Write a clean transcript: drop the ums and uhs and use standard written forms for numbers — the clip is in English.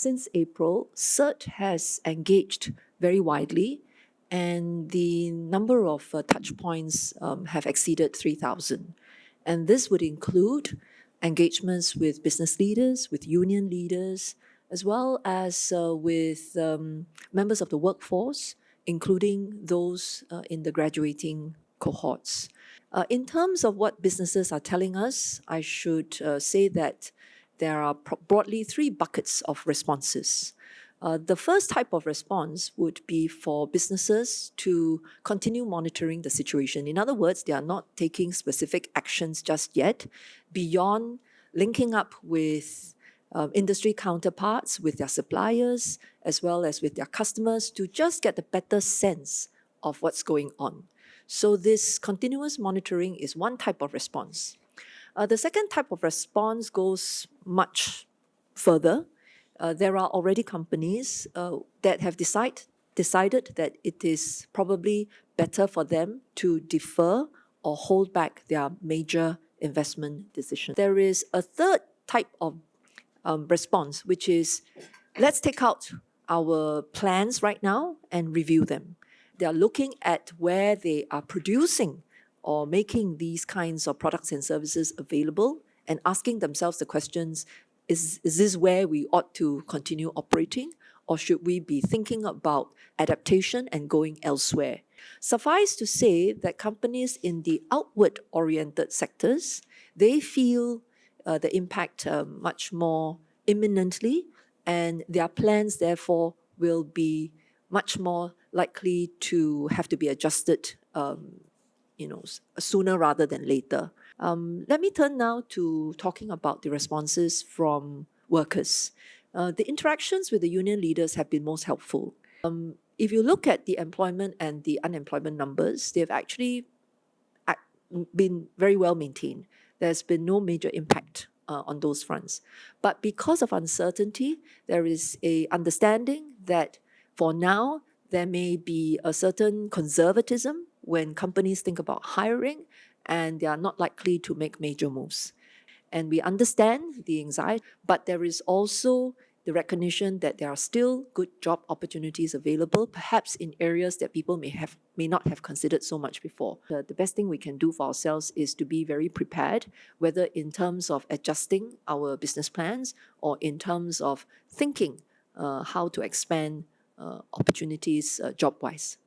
since April, SERT has engaged very widely, and the number of touch points have exceeded 3,000. And this would include engagements with business leaders, with union leaders, as well as with members of the workforce, including those in the graduating cohorts. In terms of what businesses are telling us, I should say that there are broadly three buckets of responses. The first type of response would be for businesses to continue monitoring the situation. In other words, they are not taking specific actions just yet, beyond linking up with industry counterparts, with their suppliers, as well as with their customers, to just get a better sense of what's going on. So this continuous monitoring is one type of response. The second type of response goes much further. There are already companies that have decided that it is probably better for them to defer or hold back their major investment decision. There is a third type of response, which is, let's take out our plans right now and review them. They are looking at where they are producing or making these kinds of products and services available and asking themselves the questions, is this where we ought to continue operating, or should we be thinking about adaptation and going elsewhere? Suffice to say that companies in the outward-oriented sectors, they feel the impact much more imminently, and their plans, therefore, will be much more likely to have to be adjusted sooner rather than later. Let me turn now to talking about the responses from workers. The interactions with the union leaders have been most helpful. If you look at the employment and the unemployment numbers, they've actually been very well maintained. There's been no major impact on those fronts. But because of uncertainty, there is an understanding that for now, there may be a certain conservatism when companies think about hiring, and they are not likely to make major moves. And we understand the anxiety, but there is also the recognition that there are still good job opportunities available, perhaps in areas that people may not have considered so much before. The best thing we can do for ourselves is to be very prepared, whether in terms of adjusting our business plans or in terms of thinking how to expand opportunities job-wise.